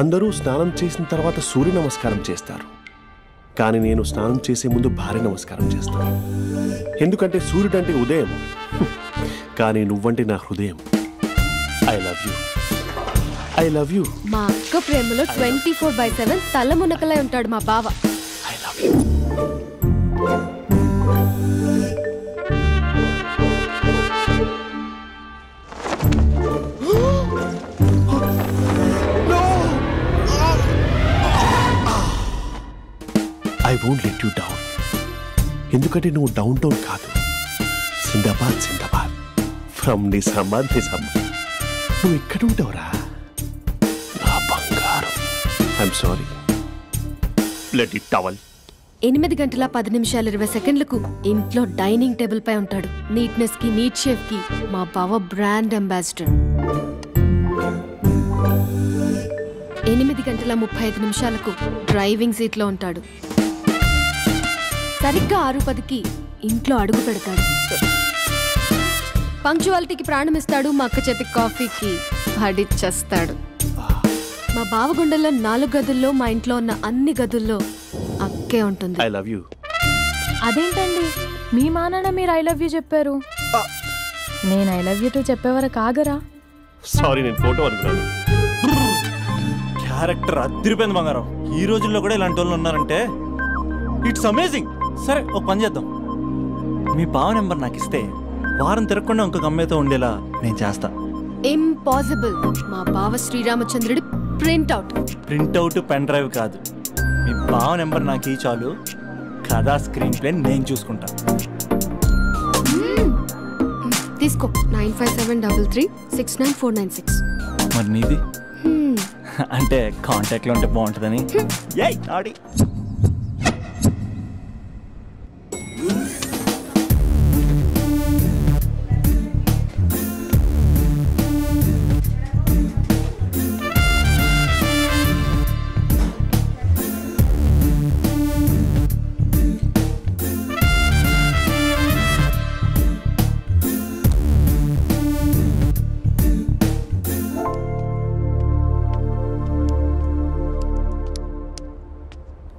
అందరూ స్నానం చేసిన తర్వాత సూర్య నమస్కారం చేస్తారు, కానీ నేను స్నానం చేసే ముందు భార్య నమస్కారం చేస్తాను. ఎందుకంటే సూర్యుడు అంటే ఉదయం, కానీ నువ్వంటే నా హృదయం. I love you, I love you. మా అక్క ప్రేమలో 24/7 తల మునకలై ఉంటాడు మా బావ. I love you. I won't let you down. ఎందుకంటే నువ్వు డౌన్ టౌన్ కాదు, జిందాబాద్ జిందాబాద్ ఫ్రమ్ నిజామాబాద్ నిజామాబాద్. నువ్వు ఇక్కడ ఉంటావురా నా బంగారం. I'm sorry, let it towel. 8 గంటల 10 నిమిషాలు 20 సెకండ్లకు ఇంట్లో డైనింగ్ టేబుల్ పై ఉంటాడు. నీట్నెస్ కి, నీట్ షేఫ్ కి మా బావ బ్రాండ్ అంబాసిడర్. 8 గంటల 35 నిమిషాలకు డ్రైవింగ్ సీట్ లో ఉంటాడు. సరిగ్గా 6:10కి ఇంట్లో అడుగు పెడతాడు. పంక్చువాలిటీకి ప్రాణమిస్తాడు. మా అక్క చేతి కాఫీకి పడిచ్చేస్తాడు. మా బావ గుండెల్లో 4 గదుల్లో, మా ఇంట్లో ఉన్న అన్ని గదుల్లో అక్కే ఉంటుంది. I love you. అదేంటండి మీ మానాన్న మీరు ఐ లవ్ యూ చెప్పారు, నేను ఐ లవ్ యూ టు చెప్పేవరకు ఆగరా? సారీ, నేను ఫోటో అనుకున్నాను. క్యారెక్టర్ అదిరిపోయింది బంగారం. ఈ రోజుల్లో కూడా ఇలాంటి వాళ్ళు ఉన్నారంటే ఇట్స్ అమేజింగ్. సరే, ఒక పని చేద్దాం. మీ బావ నెంబర్ నాకు ఇస్తే వారం తిరగకుండా ఇంకొక అమ్మాయితో ఉండేలా నేను చేస్తా. ఇంపాసిబుల్. మా బావ శ్రీరామచంద్రుడి ప్రింట్అవుట్. ప్రింట్అవుట్ పెన్ డ్రైవ్ కాదు, మీ బావ నెంబర్ నాకు ఈ చాలు. కథా స్క్రీన్ ప్లే నేను చూసుకుంటా. తీసుకో. 9573369496. మరి నీది? అంటే కాంటాక్ట్లో ఉంటే బాగుంటుందని. ఆడి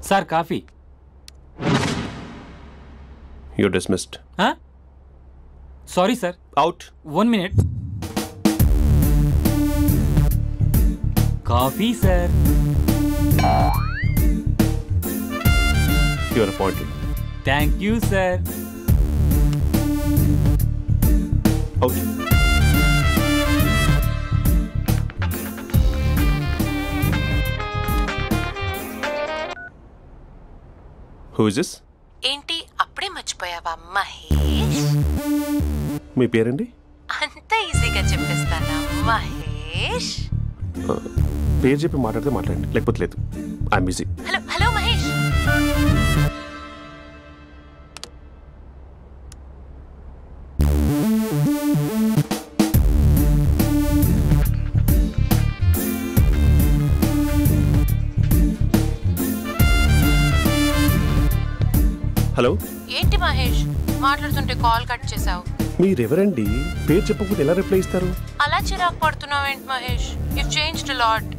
sir coffee. You're dismissed. Sorry sir. Out. 1 minute. Coffee sir. You are appointed. Thank you sir. Out. Who is this? ఏంటి అప్పుడే మర్చిపోయావా మహేష్? మీ పేరండి? అంత ఈజీగా చెప్పేస్తానా మహేష్? పేరు చెప్పి మాట్లాడితే మాట్లాడండి, లేకపోతే లేదు. I'm busy. Hello hello Mahesh. Hello. ఏంటి మహేష్ మాట్లాడుతుంటే కాల్ కట్ చేసావు? మీరెవరండి? పేరు చెప్పకపోతే ఎలా రిప్లై ఇస్తారు? అలా చిరాకు పడుతున్నావు ఏంటి Mahesh? You changed a lot.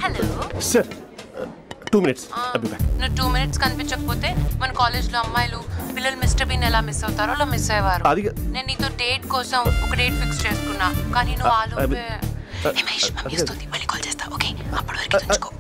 Hello sir, 2 minutes. నువ్వు 2 minutes కనిపించకపోతే మన కాలేజ్లో అమ్మాయిలు పిల్లలు మిస్టర్ బీన్ ఎలా మిస్ అవుతారో అలా మిస్ అయ్యేవారు. నేను నీతో డేట్ కోసం ఒక డేట్ ఫిక్స్ చేసుకున్నా, కానీ నువ్వు ఆలోపే. మహేష్ మమ్మీ వస్తుంది, మళ్ళీ కాల్ చేస్తా. ఓకే, అప్పటి వరకు తెలుసుకో.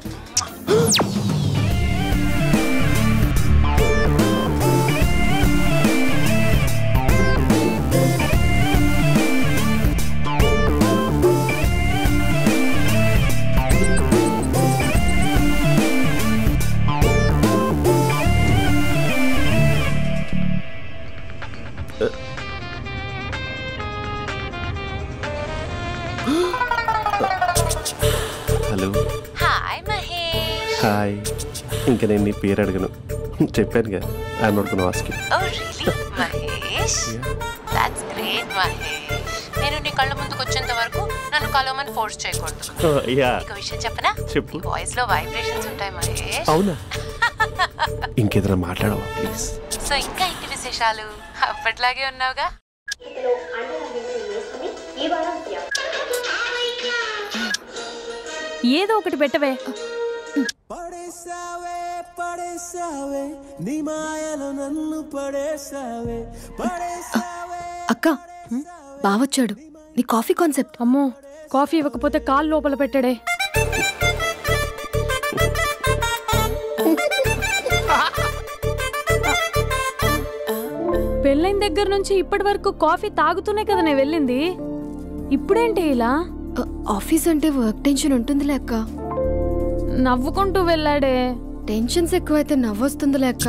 హలో. హాయ్ మహేష్. హాయ్. ఇంకా నేను నీ పేరు అడగను, చెప్పానుగా. I'm not gonna ask you. Oh really Mahesh? That's great Mahesh. నేను నీ కళ్ళ ముందుకు వచ్చేంత వరకు నన్ను కలవమని ఫోర్స్ చేయకూడదు. ఒక విషయం చెప్పనా? చెప్పు. వాయిస్ లో వైబ్రేషన్స్ ఉంటాయి మహేష్. అవునా? ఇంకేదైనా మాట్లాడవా ప్లీజ్? సో ఇంకా ఇంటి విశేషాలు అప్పట్లాగే ఉన్నావుగా? ఏదో ఒకటి పెట్టవే. అక్క బావొచ్చాడు. నీ కాఫీ కాన్సెప్ట్. అమ్మో, కాఫీ ఇవ్వకపోతే కాలు లోపల పెట్టాడే. పెళ్ళైన దగ్గర నుంచి ఇప్పటి వరకు కాఫీ తాగుతూనే కదా నేను వెళ్ళింది. ఇప్పుడేంటి ఇలా? ఆఫీస్ అంటే వర్క్ టెన్షన్ ఉంటుందిలే అక్క. నవ్వుకుంటూ వెళ్ళాడే. టెన్షన్స్ ఎక్కువైతే నవ్వొస్తుందిలే అక్క.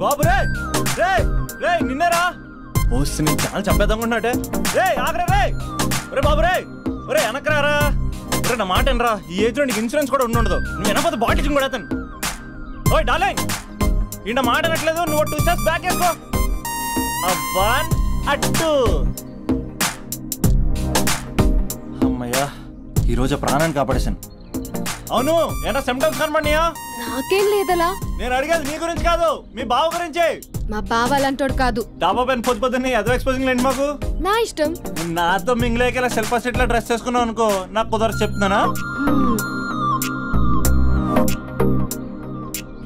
బాబు రే రే రే నిన్నరా ఓసి నేను చాలా చంపేద్దామనుకున్నాటే. రే ఆగరా రే. రే బాబు రే. రే వెనకరారా. రే నా మాట ఎనరా. ఈ ఏజ్లో నీకు ఇన్సూరెన్స్ కూడా ఉండదు. నువ్వు వెనకపోతే బాటిల్ కూడా అతను. ఓయ్ డార్లింగ్, ఇంత మాట అనట్లేదు. నువ్వు 2 స్టెప్స్ బ్యాక్ వేసుకో. అబ్బా అట్టు. అమ్మయ్యా, ఈరోజు ప్రాణాన్ని కాపాడేశాను. అవును, ఏనా సిమ్టమ్స్ కనబడినాయా? నాకేం లేదలా. నేను అడిగేది నీ గురించి కాదు, మీ బావ గురించి. మా బావ అలాంటోడు కాదు. డాబా పైన పొద్దున్నే అదో ఎక్స్పోజింగ్ లేండి మాకు. నా ఇష్టం. నాతో మింగిలేక సెల్ఫ్ అసెట్ లా డ్రెస్ చేసుకున్నావు అనుకో, నాకు కుదరదు చెప్తున్నానా?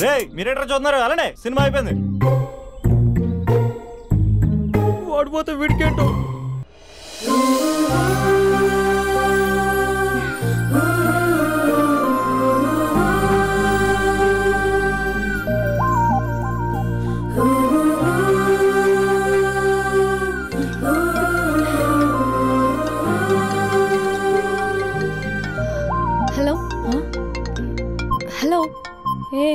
రే మీరేట్రా చూస్తున్నారు? అలానే సినిమా అయిపోయింది. వాడిపోతే వీడికేంటో. Hello hello. ఏ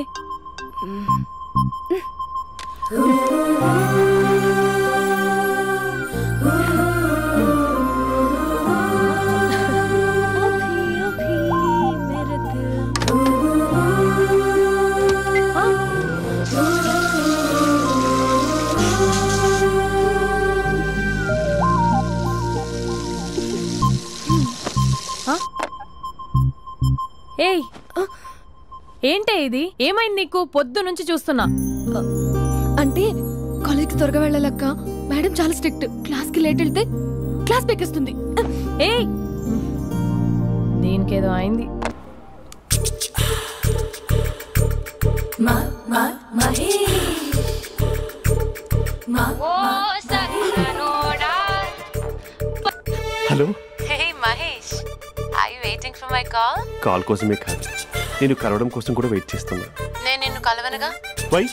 ఏయ్, ఏంటే ఇది? ఏమైంది నీకు? పొద్దు నుంచి చూస్తున్నా. అంటే కాలేజ్కి త్వరగా వెళ్ళాలక్క. మేడం చాలా స్ట్రిక్ట్. క్లాస్కి లేట్ వెళ్తే క్లాస్ పెక్కిస్తుంది. ఏయ్, దీనికేదో అయింది. Hello. Hey Mahesh, are you waiting for my call? Call కోసమే కాదు, నేను కలవడం కోసం కూడా వెయిట్ చేస్తున్నా. నేను నిన్ను కలవనుగా. వై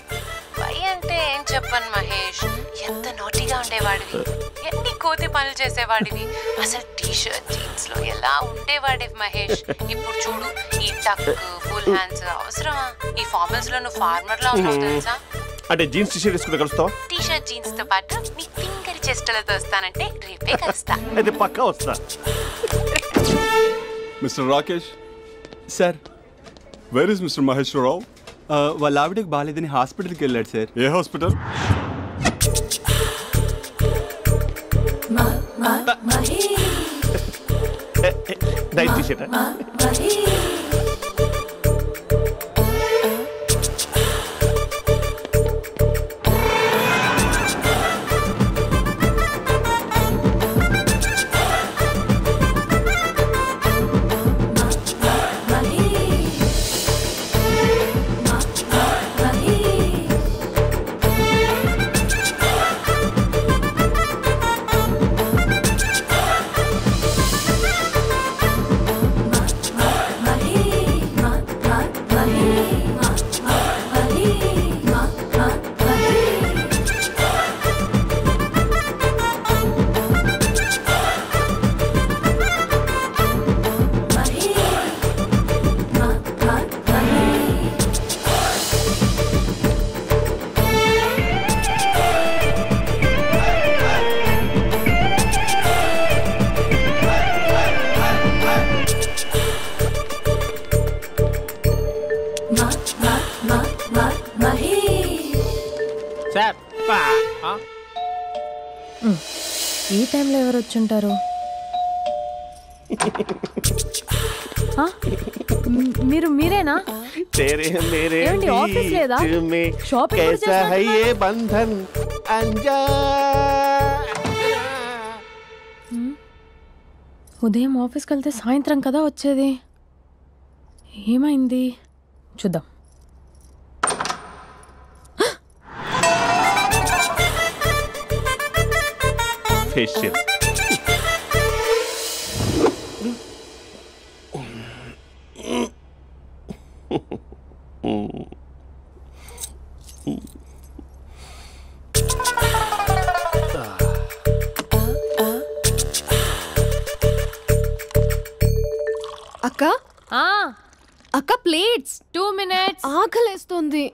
అంటే ఏం చెప్పను మహేష్, ఎంత నోటీగా ఉండేవాడివి, ఎన్ని కోతి పనులు చేసేవాడివి, అసలు టీ షర్ట్ జీన్స్ లో ఎలా ఉండేవాడివి మహేష్. ఇప్పుడు చూడు, ఈ టక్ ఫుల్ హ్యాండ్స్ అవసరమా? ఈ ఫార్మల్స్ లో నువ్వు ఫార్మర్ లా ఉన్నావు తెలుసా? అంటే జీన్స్ టీ షర్ట్ వేసుకుంటే కలుస్తావా? టీ షర్ట్ జీన్స్ తో పాటు నీ ఫింగర్ చెస్టలతో వస్తానంటే రేపే కలుస్తా. అయితే పక్కా వస్తా. Mister Rakesh sir, where is mister Maheswararao? వాళ్ళ ఆవిడకి బాగాలేదని హాస్పిటల్కి వెళ్ళాడు సార్. ఏ హాస్పిటల్? Night T shirt. టైంలో ఎవరు వచ్చుంటారు? మీరేనా? ఏమండి, ఆఫీస్ లేదా? షాపింగ్ కూడా చేస్తున్నారు? ఉదయం ఆఫీస్కి వెళ్తే సాయంత్రం కదా వచ్చేది. ఏమైంది చూద్దాం. ఫేషియల్ అక్క అక్క ప్లేట్స్. 2 minutes. ఆకలేస్తుంది.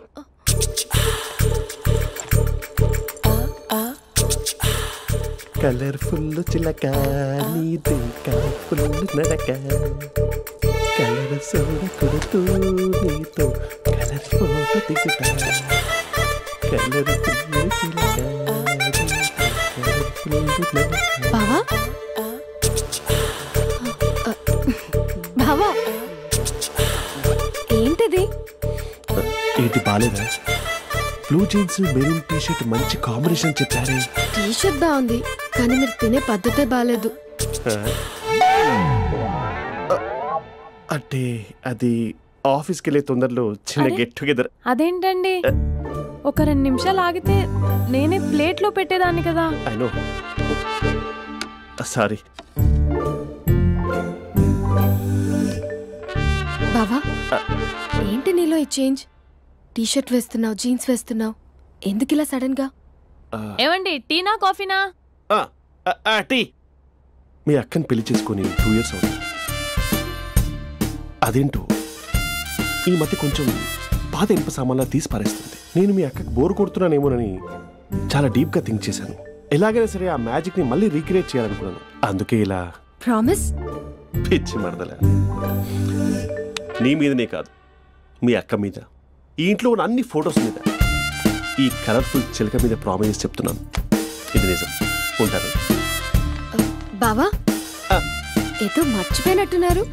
కలర్ఫుల్ చిలక నీది కలర్ఫుల్ నడక కలర్ సోడ కొడుతూ నీతో కలర్ ఫోటో దిగుతా కలర్ఫుల్ చిలక బావా బావా ఏంటిది? ఏంటి బాలేదా? బ్లూ జీన్స్ మెరూన్ టీషర్ట్ మంచి కాంబినేషన్ చెప్పారే. టీషర్ట్ బాగుంది కానీ మీరు తినే పద్ధతే బాలేదు. అంటే అది ఆఫీస్కి వెళ్ళే తొందరలో చిన్న గెట్ టుగెదర్. అదేంటండి, ఒక 2 నిమిషాలు ఆగితే నేనే ప్లేట్లో పెట్టేదాన్ని కదా. I know, sorry. బావా ఏంటి నీలో ఈ చేంజ్? టీషర్ట్ వేస్తున్నావు, జీన్స్ వేస్తున్నావు, ఎందుకు ఇలా సడన్ గా? ఏమండి, టీనా కాఫీనా? టీ. మీ అక్కని పెళ్లి చేసుకొని 2 years అవుతుంది. అదేంటో ఈ మధ్య కొంచెం పాత ఇనుప సామాన్లా తీసి పారేస్తుంది. నేను మీ అక్కకి బోరు కొడుతున్నానేమోనని చాలా డీప్ గా థింక్ చేశాను. ఎలాగైనా సరే ఆ మ్యాజిక్ ని మళ్ళీ రీక్రియేట్ చేయాలనుకున్నాను. అందుకే ఇలా. ప్రామిస్? పిచ్చి మరదల, నీ మీదనే కాదు, మీ అక్క మీద, ఈ ఇంట్లో ఉన్న అన్ని ఫొటోస్ మీద, ఈ కలర్ఫుల్ చిలక మీద ప్రామిస్ చెప్తున్నాను. ఇది నిజం. ఉంటాను. బావా ఏదో మర్చిపోయినట్టున్నారు.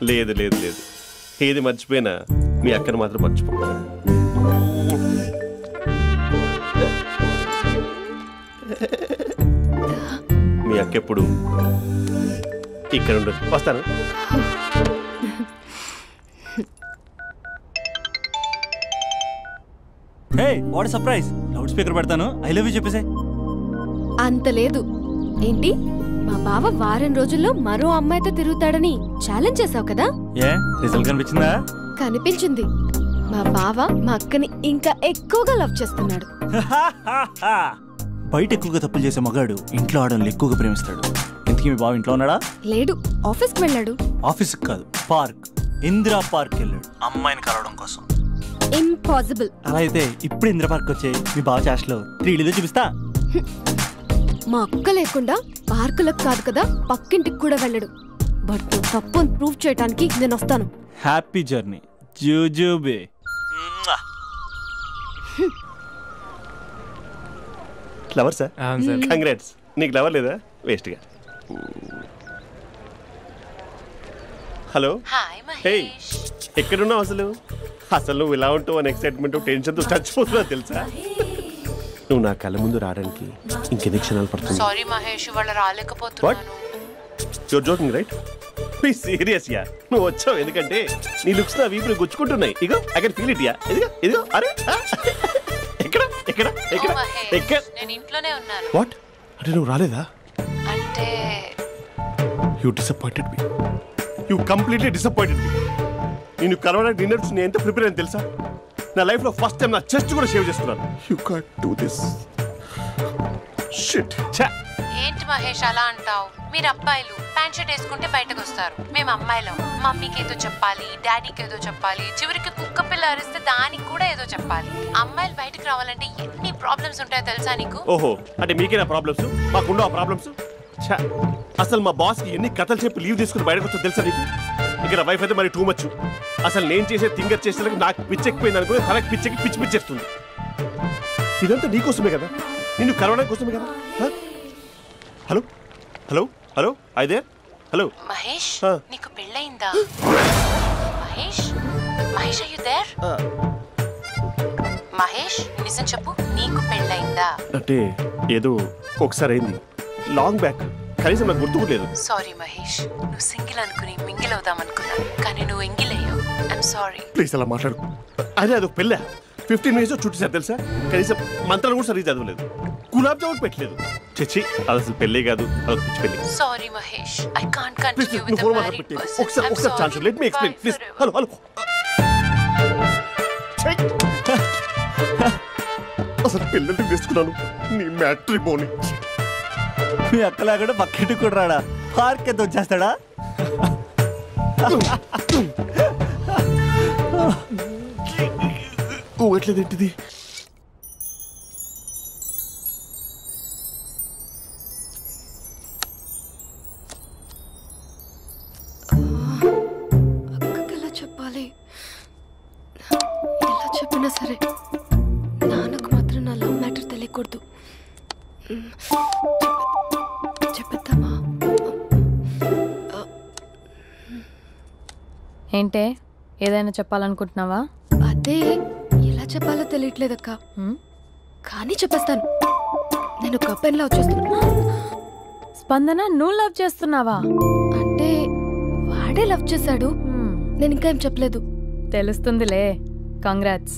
లేదు లేదు లేదు, ఏది మర్చిపోయినా మీ అక్కను మాత్రం మర్చిపో. మీ అక్క ఎప్పుడు ఇక్కడ ఉండదు. వస్తాను. హే, వాట్ సర్ప్రైజ్. లౌడ్ స్పీకర్ పెడతాను, ఐ లవ్ యూ చెప్పేసే. అంత లేదు. ఏంటి, మా బావ వారం రోజుల్లో మరో అమ్మాయితో తిరుగుతాడని ఛాలెంజ్ చేసావు కదా? ఏ రిజల్ట్ కనిపించిందా? కనిపించింది. మా బావ మా అక్కని ఇంకా ఎక్కువగా లవ్ చేస్తున్నాడు. బయట ఎక్కువగా తప్పులు చేసే మగాడు ఇంట్లో ఆడవాళ్ళు ఎక్కువగా ప్రేమిస్తాడు. ఇంతకీ మీ బావ ఇంట్లో ఉన్నాడా? లేడు, ఆఫీస్కి వెళ్ళాడు. ఆఫీస్కి కాదు, పార్క్, ఇందిరా పార్క్ వెళ్ళాడు అమ్మాయిని కలవడం కోసం. ఇంపాసిబుల్. అలా అయితే ఇప్పుడు ఇందిరా పార్క్ వచ్చే మీ బావ చాష్లో 3Dలో చూపిస్తా. మా అక్క లేకుండా పార్కులకు కాదు కదా పక్కింటికి కూడా వెళ్ళడు. బట్ నువ్వు తప్పు అని ప్రూవ్ చేయడానికి నేను వస్తాను. హ్యాపీ జర్నీ జూజూబే. Flower sir, congrats. నీకు ఫ్లవర్ లేదా? వేస్ట్గా. హలో. హే, ఎక్కడున్నావు అసలు? అసలు నువ్వు ఇలా ఉంటావు అని ఎక్సైట్మెంట్ టెన్షన్తో చచ్చిపోతున్నావు తెలుసా? నువ్వు నా కళ్ళ ముందు రావడానికి ఇంకెన్ని క్షణాలు పడుతుంది? సారీ మహేష్, వాళ్ళు రాలేకపోతున్నాను. Your joking right? Be serious yeah. నువ్వు వచ్చావు ఎందుకంటే నీ లుక్స్ నా వీపుని గుచ్చుకుంటున్నాయి. ఇగో I can feel it yeah. ఇదిగో ఇదిగో. అరే ఎక్కడ ఎక్కడ ఎక్కడ ఎక్కడ? నేను ఇంట్లోనే ఉన్నాను. వాట్ అంటే నువ్వు రాలేదా? అంటే you disappointed me. You completely disappointed me. నేను కలవడానికి డిన్నర్స్ నేను ఎంత ప్రిపేర్ అని తెలుసా? నా లైఫ్లో ఫస్ట్ టైం నా చెస్ట్ కూడా షేవ్ చేసుకున్నాను. You can't do this shit. ఏంటి మహేష్ అలా అంటావు? మీరు అబ్బాయిలు ప్యాంట్ షర్ట్ వేసుకుంటే బయటకు వస్తారు. మేము అమ్మాయిలం, మమ్మీకి ఏదో చెప్పాలి, డాడీకి ఏదో చెప్పాలి, చివరికి కుక్క పిల్ల అరిస్తే దానికి కూడా ఏదో చెప్పాలి. అమ్మాయిలు బయటకు రావాలంటే ఎన్ని ప్రాబ్లమ్స్ ఉంటాయో తెలుసా నీకు? ఓహో, అంటే మీకేనా ప్రాబ్లమ్స్? మాకుండా ప్రాబ్లమ్స్? అసలు మా బాస్కి ఎన్ని కథలు చెప్పి లీవ్ తీసుకుని బయటకు వచ్చో తెలుసా నీకు? ఇక్కడ వైఫ్ అయితే మరి టూ మచ్. అసలు నేను చేసే థింగర్ చేసేందుకు నాకు పిచ్చెక్కిపోయింది అనుకుని తనకు పిచ్చెక్కి పిచ్చి పిచ్చేస్తుంది. ఇదంతా నీకోసమే కదా, నిన్ను కరోనా కోసమే కదా. హలో హలో హలో అయితే హలో మహేష్, నీకు పెళ్ళయిందా? Mahesh, Mahesh are you there? Mahesh, నిజం చెప్పు, నీకు పెళ్ళయిందా? అంటే ఏదో ఒకసారి అయింది, లాంగ్ బ్యాక్, కనీసం నాకు గుర్తుకులేదు. సారీ మహేష్, నువ్వు సింగిల్ అనుకుని మింగిల్ అవుదాం అనుకున్నా, కానీ నువ్వు ఎంగిల్ అయ్యావు. I'm sorry. ప్లీజ్ అలా మాట్లాడు. అదే అదొక పెళ్ళా, 15 minutes చుట్టూ సార్ తెలుసా, కనీసం మంత్రాలు కూడా సరిగ్గా చదవలేదు, గులాబ్ జామున్ పెట్టలేదు. చచ్చి, అది అసలు పెళ్ళే కాదు, అదొక పిచ్చి పెళ్ళి. Sorry Mahesh, I can't continue with the married person. ఒకసారి chance let me explain please. Hello hello, అసలు పెళ్ళంటే తీసుకున్నాను నీ మ్యాట్రీ బోని. మీ అక్కలాగడ బకెట్ కూడా రాడా, పార్క్ ఎంత వచ్చేస్తాడా? ఊగట్లేదేంటిది? అక్కకి ఎలా చెప్పాలి? ఎలా చెప్పినా సరే నాన్నకు మాత్రం నా లవ్ మ్యాటర్ తెలియకూడదు. చెప్పేద్దామా? ఏంటే, ఏదైనా చెప్పాలనుకుంటున్నావా? అదే ఎలా చెప్పాలో తెలియట్లేదక్క, కానీ చెప్పేస్తాను. నేను ఒక అబ్బాయిని లవ్ చేస్తున్నా. స్పందన, నువ్వు లవ్ చేస్తున్నావా? అంటే వాడే లవ్ చేశాడు, నేను ఇంకా ఏం చెప్పలేదు. తెలుస్తుందిలే. Congrats.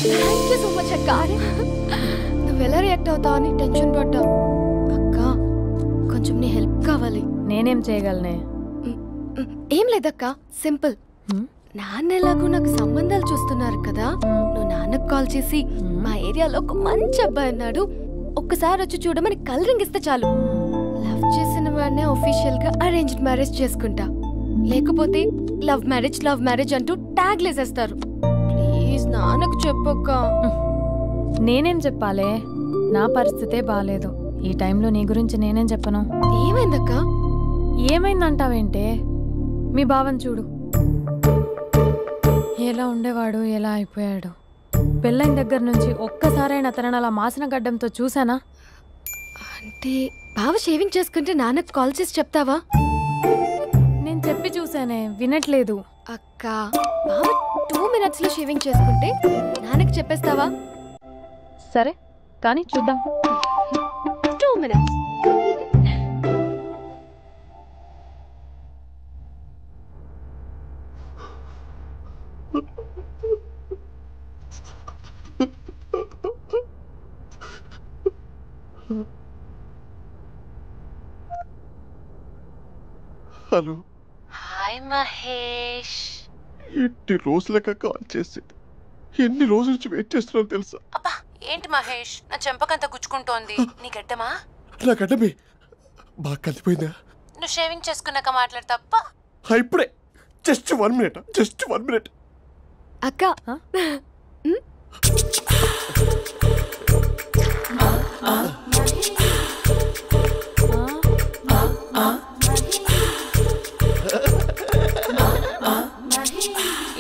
Thank you so much అక్క. నువ్వు ఎలా రియాక్ట్ అవుతావు అని టెన్షన్ పడ్డా. అక్క, కొంచెం నీ హెల్ప్ కావాలి. నేనేం చేయగలనే? ఏం లేదక్క, సింపుల్. నాన్న ఎలాగో నాకు సంబంధాలు చూస్తున్నారు కదా, నువ్వు నాన్నకు కాల్ చేసి మా ఏరియాలో ఒక మంచి అబ్బాయి అన్నాడు, ఒక్కసారి వచ్చి చూడమని కలరింగ్ ఇస్తే చాలు. లవ్ చేసిన వాడినే ఒఫీషియల్ గా అరేంజ్డ్ మ్యారేజ్ చేసుకుంటా, లేకపోతే లవ్ మ్యారేజ్ అంటూ ట్యాగ్ లేసేస్తారు. ప్లీజ్ నాన్నకు చెప్పక్క. నేనేం చెప్పాలే? నా పరిస్థితే బాలేదు. ఈ టైంలో నీ గురించి నేనేం చెప్పను. ఏమైందక్క? ఏమైందంటావేంటే? మీ భావం చూడు, ఎలా ఉండేవాడు, ఎలా అయిపోయాడు. పెళ్ళైన దగ్గర నుంచి ఒక్కసారైనా తనని అలా మాసిన గడ్డంతో చూసానా? అంటే బావ షేవింగ్ చేసుకుంటే నాన్నకు కాల్ చేసి చెప్తావా? నేను చెప్పి చూసానే, వినట్లేదు. అక్క, బావ 2 minutes లో షేవింగ్ చేసుకుంటే నాన్నకు చెప్పేస్తావా? సరే, కానీ చూద్దాం. 2 minutes. హలో. హాయ్ మహేష్. ఎన్ని రోజులక కాల్ చేసేది, ఎన్ని రోజుల నుంచి వెయిట్ చేస్తున్నాను తెలుసా? అబ్బా, ఏంటి మహేష్, నా చెంపకంత గుచ్చుకుంటోంది. నీ గడ్డమా? నా గడ్డమే బాగా కలిపోయిందా? నువ్వు షేవింగ్ చేసుకున్నాక మాట్లాడు తప్ప. ఇప్పుడే జస్ట్ 1 minute. అక్క,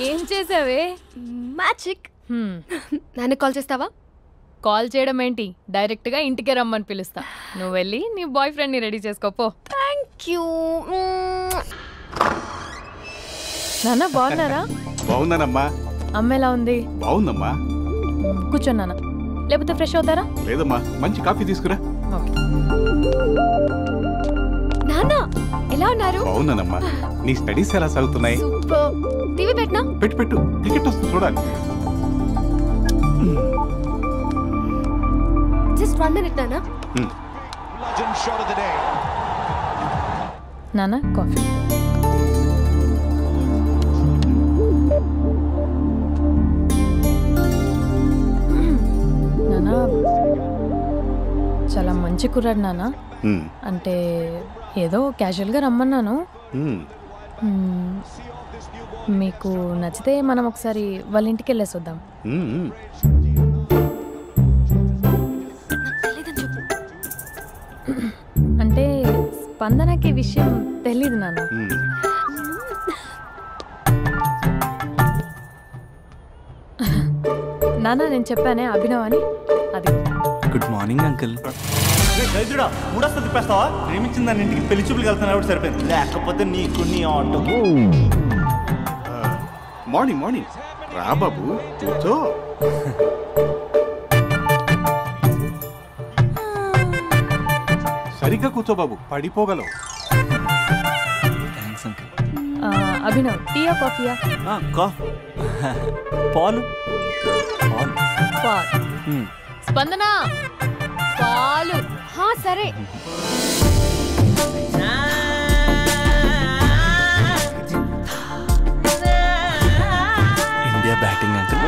ఏం చేసావే? మ్యాజిక్. నాన్న కాల్ చేస్తావా? కాల్ చేయడం ఏంటి, డైరెక్ట్ గా ఇంటికే రమ్మని పిలుస్తా. నువ్వు వెళ్ళి నీ బాయ్ ఫ్రెండ్ ని రెడీ చేసుకోపో. Thank you. నాన్న, బాగున్నారా? బాగున్నానమ్మా. అమ్మ ఎలా ఉంది? బాగుందమ్మా. కూర్చోన్నా, లేకపోతే ఫ్రెష్ అవుతారా? లేదమ్మా, మంచి కాఫీ తీసుకురా. నాన్న ఎలా ఉన్నారు? బాగున్నానమ్మా. నీ స్టడీస్ ఎలా సాగుతున్నాయి? సూపర్. టీవీ పెట్టనా? పెట్టు, టికెట్ వస్తుంది చూడాలి. జస్ట్ 1 minute నాన్న. నాన్న, కాఫీ. నాన్న, చాలా మంచి కుర్రాడు నాన్న. అంటే ఏదో క్యాజువల్గా రమ్మన్నాను. మీకు నచ్చితే మనం ఒకసారి వాళ్ళ ఇంటికి వెళ్ళేసి వద్దాం. అంటే స్పందనకి విషయం తెలీదు నాన్న. నాన్న నేను చెప్పానే అభినవ్ అని, అది. Good morning uncle. గైజుడా మూడొస్తా తిప్పేస్తావా? ప్రేమించిన దాని ఇంటికి పెళ్లి చూపులు వెళ్తాను కాబట్టి సరిపోయింది, లేకపోతే నీకు నీ ఆటో. మార్నింగ్ మార్నింగ్ రా బాబు, కూర్చో. సరిగ్గా కూర్చో బాబు, పడిపోగలవు. Thanks uncle. అభినవ్ టీయా కాఫీయా? పాలు. పాలు. స్పందన పాలు. సరే. India batting uncle.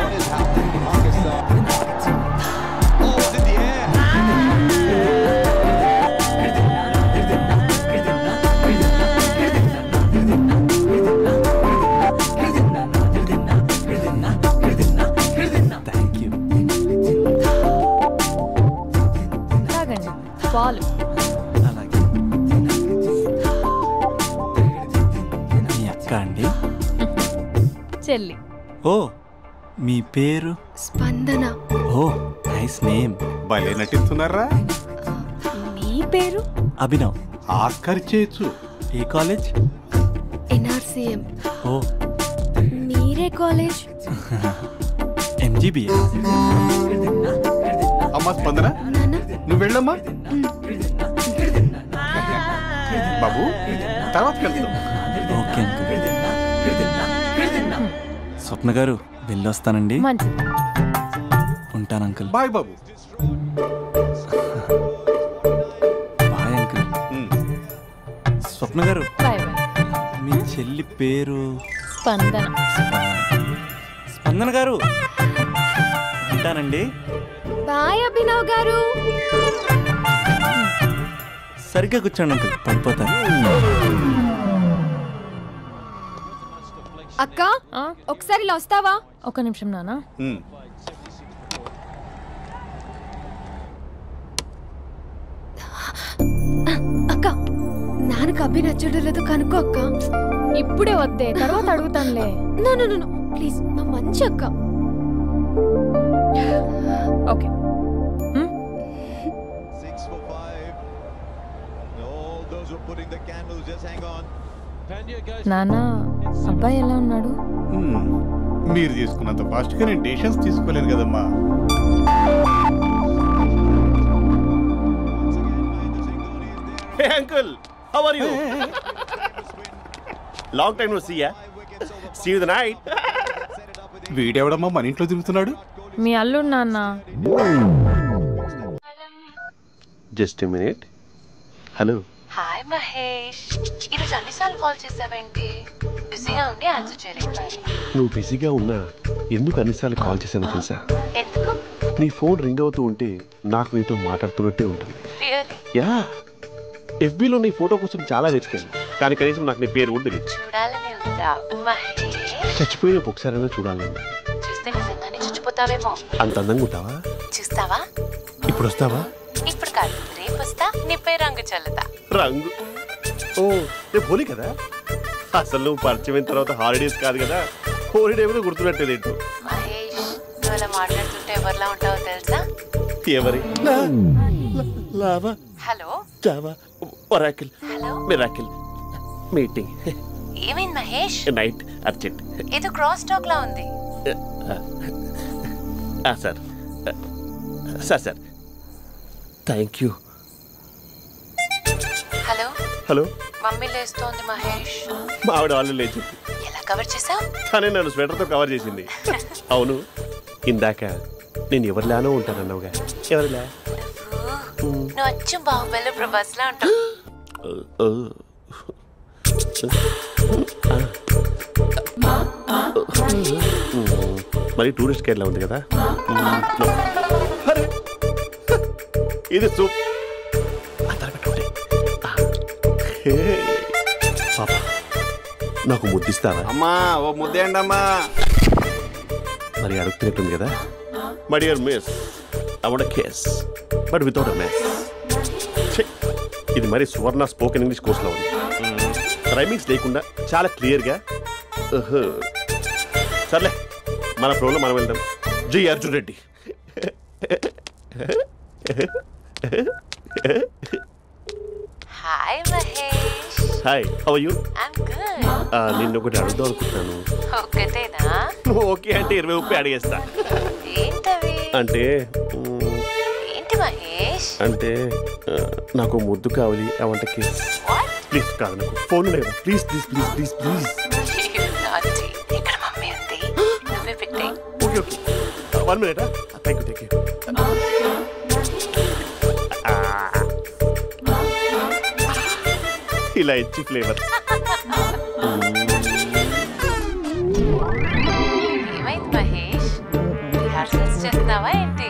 పాలు. అలాగే. మీ అక్క అండి? చెల్లి. ఓ, మీ పేరు? స్పందన. ఓ, నైస్ నేమ్. భలే నటిస్తున్నారా? మీ పేరు? అభినవ్. ఆస్కర్ చేయొచ్చు. ఏ కాలేజ్? NRCM. ఓ, మీరే కాలేజ్? MGBA. అమ్మా స్పందన, నువ్వు వెళ్ళమ్మా. బాబు తర్వాత వెళ్తాం. Okay uncle. స్వప్న గారు వెళ్ళొస్తానండి. మంచిది. ఉంటాను అంకుల్. బాయ్ బాబు. Bye uncle. Swapna garu, bye bye. మీ చెల్లి పేరు? స్పందన. స్పందన గారు ఉంటానండి. బాయ్ అభినవ్ గారు. సరిగ్గా కూర్చోండి అంకుల్, పడిపోతారు. అక్క ఒకసారి ఇలా వస్తావా? ఒక నిమిషం నాన్న. అక్క నాన్నకు అభి నచ్చడం లేదో కనుక్కో అక్క. ఇప్పుడే వద్దే, తర్వాత అడుగుతానులే. నో నో నో ప్లీజ్, నా మంచి అక్క. ఓకే. నాన్న అబ్బాయి ఎలా ఉన్నాడు? మీరు తీసుకున్నంత ఫాస్ట్ గా నేను డెసిషన్స్ తీసుకోలేదు కదమ్మా. Hey uncle, how are you? Long time no see ya. See you the night. వీడెవడమ్మా మన ఇంట్లో తిరుగుతున్నాడు? మీ అల్లుడు నాన్న. Just a minute. Hello. Hi Mahesh, ఈరోజు అన్నిసార్లు కాల్ చేసావేంటి? బిజీగా ఉండి ఆన్సర్ చేయలేదు. నువ్వు బిజీగా ఉన్నా ఎందుకు అన్నిసార్లు కాల్ చేశానో తెలుసా? ఎందుకు? నీ ఫోన్ రింగ్ అవుతూ ఉంటే నాకు నీతో మాట్లాడుతున్నట్టే ఉంటుంది. రియల్లీ? యా, FBలో నీ ఫోటో కోసం చాలా వెతికాను, కానీ కనీసం నాకు నీ పేరు కూడా తెలియదు. చూడాలని ఉందా మహేష్? చచ్చిపోయిన ఒకసారైనా చూడాలని. చూస్తే నిజంగానే చచ్చిపోతావేమో. అంత అందంగా ఉంటావా? చూస్తావా? ఇప్పుడు వస్తావా? ఇప్పుడు కాదు, రేపు వస్తా, నీపై రంగు చల్లుతా. రంగు? ఓ, రేపు హోలీ కదా. అసలు నువ్వు పరిచయం తర్వాత హాలిడేస్ కాదు కదా, హోలిడే కూడా గుర్తుపెట్టేది ఏంటో. మహేష్, నువ్వు అలా మాట్లాడుతుంటే ఎవరిలా ఉంటావో తెలుసా? ఎవరి? Lava, hello, Java, Oracle, hello, miracle, meeting. ఏమైంది మహేష్? Night urgent. ఏదో క్రాస్ టాక్ లా ఉంది. Sir sir sir thank you. Hello hello, mummy లేస్తోంది మహేష్. మా ఆవిడ వాళ్ళు లేచింది. ఎలా కవర్ చేసావు? కానీ నన్ను స్వెటర్తో కవర్ చేసింది. అవును, ఇందాక నేను ఎవరిలానో ఉంటానన్నావుగా, ఎవరిలా? నువ్వు అచ్చం బాహుబలి ప్రభాస్ లా ఉంటావు. మరి టూరిస్ట్ గైడ్లా ఉంది కదా. ఇది సూప్. పాప, నాకు ముద్దిస్తావా? అమ్మా ఓ ముద్దేయండి అమ్మా. మరి అడుగుతున్నట్టుంది కదా. My dear miss, I want a kiss but without a mess. ఇది మరి సువర్ణ స్పోకెన్ ఇంగ్లీష్ కోర్సులో ఉంది. రైమింగ్స్ లేకుండా చాలా క్లియర్గా. సర్లే, మన ప్రోగ్రాం మనం వెళ్దాం. జై Arjun Reddy. Hi Mahesh. Hi, how are you? I'm good. నిన్ను ఒకటి అడుగుదాం అనుకుంటున్నాను. ఒకటేనా? నువ్వు ఓకే అంటే 20 అడిగేస్తా. ఏంటవి? అంటే ఏంటి మహేష్? అంటే నాకు ముద్దు కావాలి. అవంటకి ప్లీజ్ కాదు, నాకు ఫోన్ లేదా? Please please please please please. ఇక్కడ మమ్మీ ఉంది, నువ్వే పెట్టే. Okay okay, 1 minute. Thank you. ఇలా ఇచ్చి ఫ్లేవర్. ఏమైంది మహేష్? రిహార్సల్స్ చేస్తున్నావా ఏంటి?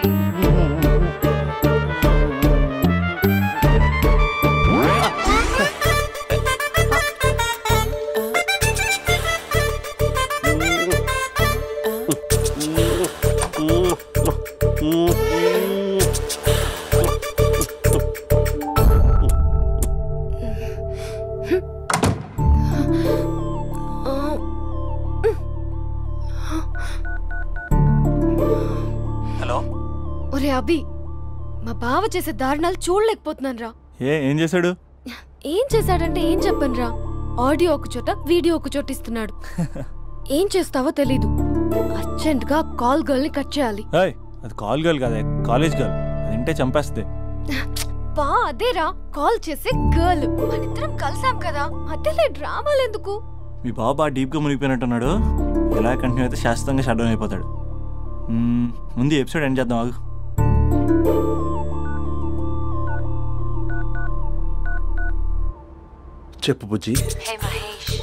ఒరే అభి, మా బావ చేసే దారుణాలు చూడలేకపోతున్నాను రా. ఏం చేశాడు? ఏం చేశాడంటే ఏం చెప్పను రా. ఆడియో ఒక చోట, వీడియో ఒక చోట ఇస్తున్నాడు. ఏం చేస్తావో తెలీదు. అర్జెంట్ గా కాల్ గర్ల్ ని కట్ చేయాలి. అది కాల్ గర్ల్ కాదే, కాలేజ్ గర్ల్. అది వింటే చంపేస్తే. బా అదేరా, కాల్ చేసే గర్ల్. మనిద్దరం కలిసాం కదా, మధ్యలో డ్రామాలు ఎందుకు? మీ బాబు బాగా డీప్గా మునిగిపోయినట్టున్నాడు. ఎలా కంటిన్యూ అయితే శాశ్వతంగా షట్ డౌన్ అయిపోతాడు. ముందు ఎపిసోడ్ ఎండ్ చేద్దాం, ఆగు. చెప్పు బుజ్జి. హే మహేష్,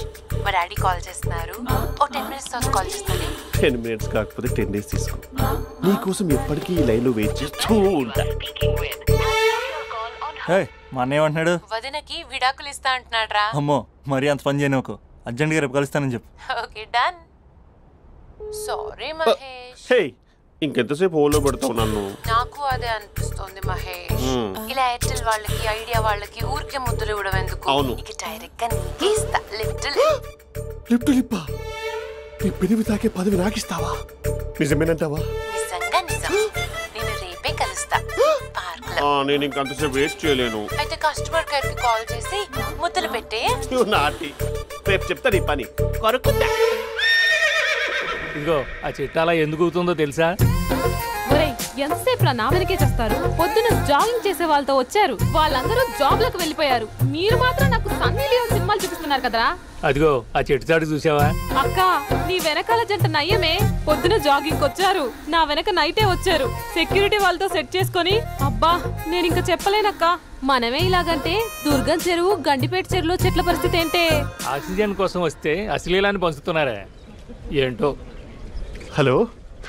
మా డాడీ కాల్ చేస్తున్నారు. ఓ 10 minutes తర్వాత కాల్ చేస్తాను. 10 minutes కాకపోతే 10 days తీసుకో. నీకోసం ఎప్పటికీ ఈ లైన్లో వెయిట్ చేస్తూ ఉంటా. మా అన్న ఏమంటున్నాడు? వదినకి విడాకులు ఇస్తా అంటున్నాడు రా. అమ్మో, మరీ అంత పని చేయను. అర్జెంట్గా రేపు కలుస్తానని చెప్పు. Okay done. సారీ మహేష్. హే, ఇంకెంతసేపు హోల్లో పెడతావు నన్ను? నాకు అదే అనిపిస్తోంది మహేష్. ఇలా ఎయిర్టెల్ వాళ్ళకి, ఐడియా వాళ్ళకి ఊరికే ముద్దులు ఇవ్వడం ఎందుకు? అవును, నీకు డైరెక్ట్ గా నీకే ఇస్తా. లిఫ్ట్ లిప్పా. నీ పెరివి తాకే పదవి నాకిస్తావా? నిజమేనంటావా? నిజంగా నిజం. నేను రేపే కలుస్తా పార్క్ లో. నేను ఇంకంతసేపు వెయిట్ చేయలేను. అయితే కస్టమర్ కేర్ కి కాల్ చేసి ముద్దులు పెట్టే. నాటి రేపు చెప్తా నీ పని. కొరుకుందా. ఇదిగో ఆ చెట్టు అలా ఎందుకు అవుతుందో తెలుసా? ఒరేయ్, ఎంతసేపు నా వెనకే చేస్తారు? పొద్దున జాగింగ్ చేసే వాళ్ళతో వచ్చారు, వాళ్ళందరూ జాబ్లకు వెళ్ళిపోయారు. మీరు మాత్రం నాకు సన్నీ లియోన్ సినిమాలు చూపిస్తున్నారు కదరా. అదిగో ఆ చెట్టు చాటు చూసావా? అక్క, నీ వెనకాల జంట నయ్యమే. పొద్దున జాగింగ్ వచ్చారు, నా వెనక నైటే వచ్చారు. సెక్యూరిటీ వాళ్ళతో సెట్ చేసుకొని, అబ్బా నేను ఇంకా చెప్పలేనక్క. మనమే ఇలాగంటే దుర్గం చెరువు, గండిపేట చెరువులో చెట్ల పరిస్థితి ఏంటే? ఆక్సిజన్ కోసం వస్తే అశ్లీలాన్ని పంచుతున్నారా ఏంటో. Hello.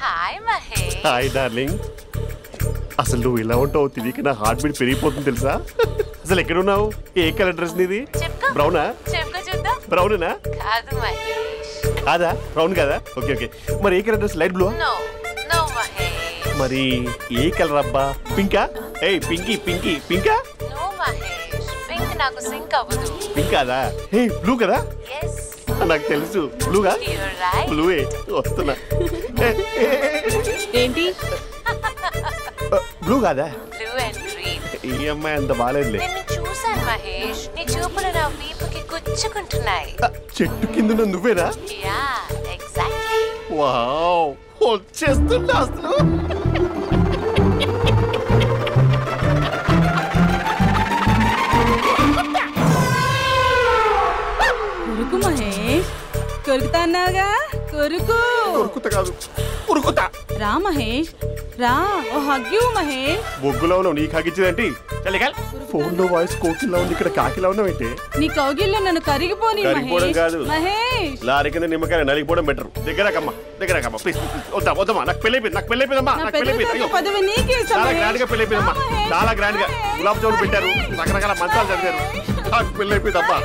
Hi Mahesh. Hi darling. అసలు నువ్వు ఇలా ఉంటావు తెలియక నా హార్ట్ బీట్ పెరిగిపోతుంది తెలుసా? అసలు ఎక్కడున్నావు? ఏ కలర్ డ్రెస్ నీది? బ్రౌనా? బ్రౌనేనా? కాదు మహేష్. కాదా? బ్రౌన్ కదా? Okay okay. మరి ఏ colour dress? Light blue? No no Mahesh. మరి ఏ కలర్ అబ్బా? పింకా? ఏయ్ పింకీ పింకీ పింకా? నో మహేష్, పింక్ నాకు సింక్ అవ్వదు. పింక్ కాదా? ఏ బ్లూ కదా? yes. నాకు తెలుసు. బ్లూగా? you're right. బ్లూవే వస్తున్నా. ఏంటి? బ్లూ కాదా? Blue and green. ఈ అమ్మాయి అంత బాలేదులే. నేను చూసాను మహేష్, నీ చూపులు నా వీపుకి గుచ్చుకుంటున్నాయి. చెట్టు కింద నువ్వేనా? Yeah exactly. వావ్, వచ్చేస్తున్నా అసలు. కొరుకు మహేష్, కొరుకుతా అన్నావుగా, కొరుకు. కొరుకుతా కాదు, ఉరుకుతా. రా మహేష్ రా, ఓ హగ్గు మహేష్. బొగ్గులో ఉన్నావు, నీకు హగ్గించదేంటి? ఫోన్ లో వాయిస్ కోకిలా ఉంది, ఇక్కడ కాకిలా ఉన్నావు ఏంటి? నీ కౌగిల్లో నన్ను కరిగిపోని కరిగిపోవడం కాదు మహేష్. లారీ కింద నిమ్మకాయ నలిగిపోవడం బెటర్. దగ్గరకమ్మా ప్లీజ్. వద్దమ్మా, నాకు పెళ్ళైపోయిందమ్మా. పదవి నీకే ఇస్తా. చాలా గ్రాండ్ గా పెళ్ళైపోయిందమ్మా, చాలా గ్రాండ్ గా. గులాబ్ జామున్ పెట్టారు, రకరకాల మంచాలు చదివారు. నాకు పెళ్ళైపోయిందమ్మా.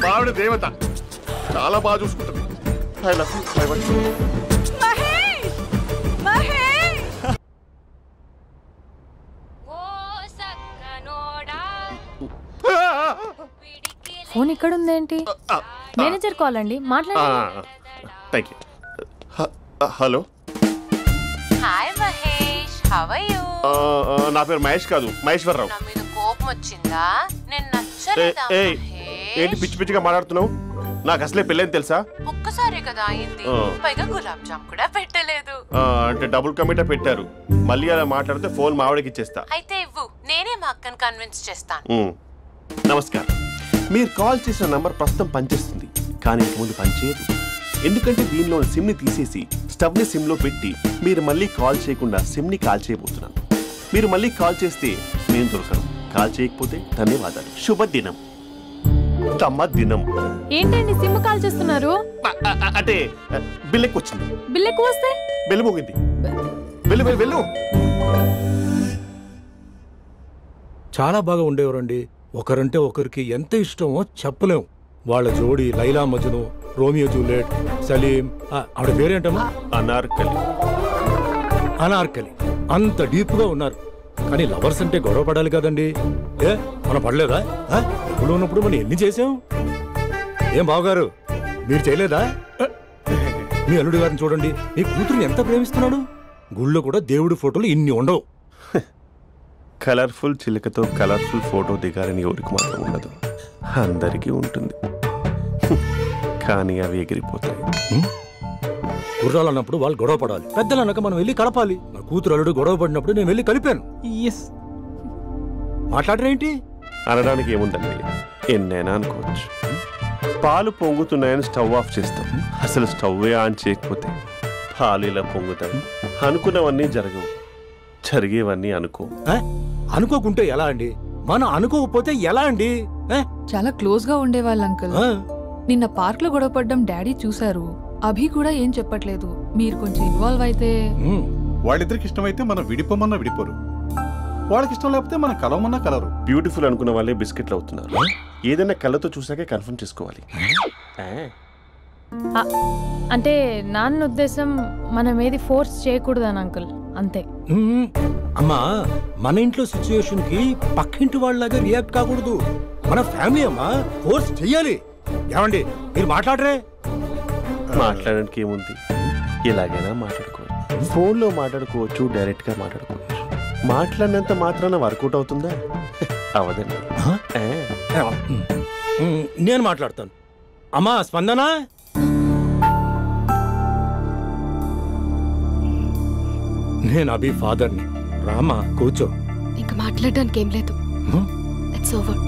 మావిడ దేవత, చాలా బాగా చూసుకుంటుంది. ఫోన్ ఇక్కడ ఉందేంటి? మేనేజర్ కాల్ అండి, మాట్లాడండి. Thank you. Hello. Hi how are you? నా పేరు మహేష్ కాదు, మహేశ్వరరావు. నా మీద కోపం వచ్చిందా? నేను నచ్చలేదా? ఏంటి పిచ్చి పిచ్చిగా మాట్లాడుతున్నావు? నాకు అసలే పెళ్ళని తెలుసా? ఒక్కసారి కదా అయింది, పైగా గులాబ్ జామ్ కూడా పెట్టలేదు. అంటే డబుల్ కమిటా పెట్టారు. మళ్ళీ అలా మాట్లాడితే ఫోన్ మావిడకి ఇచ్చేస్తా. అయితే ఇవ్వు, నేనే మా అక్కని కన్విన్స్ చేస్తాను. నమస్కారం. మీరు కాల్ చేసిన నంబర్ ప్రస్తుతం పనిచేస్తుంది, కానీ ఇంక ముందు పనిచేయదు. ఎందుకంటే దీనిలో సిమ్ ని తీసేసి స్టవ్ ని సిమ్ లో పెట్టి మీరు మళ్ళీ కాల్ చేయకుండా సిమ్ ని కాల్ చేయబోతున్నాను. మీరు మళ్ళీ కాల్ చేస్తే నేను దొరకను, కాల్ చేయకపోతే ధన్యవాదాలు. శుభదినం. తమ దినం. ఏంటండి సిమ్ కాల్ చేస్తున్నారు? అంటే బిల్ ఎక్కువ వచ్చింది. బిల్ ఎక్కువ వస్తే బెల్లు మోగింది. వెళ్ళు వెళ్ళు వెళ్ళు. చాలా బాగా ఉండేవారండి. ఒకరంటే ఒకరికి ఎంత ఇష్టమో చెప్పలేం. వాళ్ళ జోడి లైలా మజ్ను, రోమియో జూలియట్, సలీం, ఆవిడ పేరేంటమ్మా? అనార్కలి. అనార్కలి. అంత డీప్ గా ఉన్నారు. కానీ లవర్స్ అంటే గొడవ పడాలి కదండి. మనం పడలేదా? ఎప్పుడు ఉన్నప్పుడు మనం ఎన్ని చేసాం? ఏం బావగారు, మీరు చేయలేదా? మీ అల్లుడి గారిని చూడండి, మీ కూతురుని ఎంత ప్రేమిస్తున్నాడు. గుళ్ళో కూడా దేవుడి ఫోటోలు ఇన్ని ఉండవు. కలర్ఫుల్ చిలుకతో కలర్ఫుల్ ఫోటో దిగాలని ఎవరికి మాత్రం ఉండదు, అందరికీ ఉంటుంది. కానీ అవి ఎగిరిపోతాయి. గుర్రాలు అన్నప్పుడు వాళ్ళు గొడవ పడాలి, పెద్దలు అన్నాక మనం వెళ్ళి కలపాలి. నా కూతురు అల్లుడు గొడవ పడినప్పుడు నేను వెళ్ళి కలిపాను. మాట్లాడరేంటి? అనడానికి ఏముందండి, ఎన్నైనా అనుకోవచ్చు. పాలు పొంగుతున్నాయని స్టవ్ ఆఫ్ చేస్తాం, అసలు స్టవ్ ఆన్ చేయకపోతే పాలు ఇలా పొంగుతాయి. అనుకున్నవన్నీ జరగవు, జరిగేవన్నీ అనుకోకుంటే ఎలా అండి? మనం అనుకోకపోతే ఎలా అండి? చాలా క్లోజ్ గా ఉండేవాళ్ళు అంకుల్. నిన్న పార్క్ లో గొడవపడ్డం డాడీ చూశారు. అభి కూడా ఏం చెప్పట్లేదు. మీరు కొంచెం ఇన్వాల్వ్ అయితే. వాళ్ళిద్దరికి ఇష్టమైతే మనం విడిపోమన్నా విడిపోరు, వాళ్ళకి ఇష్టం లేకపోతే మనం కలవమన్నా కలరు. బ్యూటిఫుల్ అనుకున్న వాళ్ళే బిస్కెట్లు అవుతున్నారు. ఏదైనా కళ్ళతో చూసాకే కన్ఫర్మ్ చేసుకోవాలి. అంటే నాన్న ఉద్దేశం మనం ఏది ఫోర్స్ చేయకూడదని అంకుల్, అంతే. అమ్మా, మన ఇంట్లో సిచ్యుయేషన్ కి పక్కింటి వాళ్ళలాగా రియాక్ట్ కాకూడదు. మన ఫ్యామిలీ అమ్మా, ఫోర్స్ చెయ్యాలి. ఏమండి మీరు మాట్లాడరే? మాట్లాడడానికి ఏముంది, ఎలాగైనా మాట్లాడుకోవచ్చు. ఫోన్లో మాట్లాడుకోవచ్చు, డైరెక్ట్ గా మాట్లాడుకోవచ్చు. మాట్లాడినంత మాత్రాన వర్కౌట్ అవుతుందా? అవదండి. నేను మాట్లాడతాను. అమ్మా స్పందన, నేను అభి ఫాదర్ని. రామా కూర్చో. ఇంకా మాట్లాడడానికి ఏం లేదు. It's over.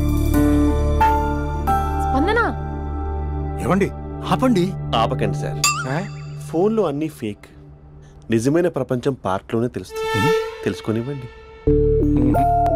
స్పందన. ఏమండి ఆపండి. ఆపకండి సార్, ఫోన్లో అన్నీ ఫేక్. నిజమైన ప్రపంచం పార్ట్లోనే తెలుస్తుంది. తెలుసుకొనివ్వండి.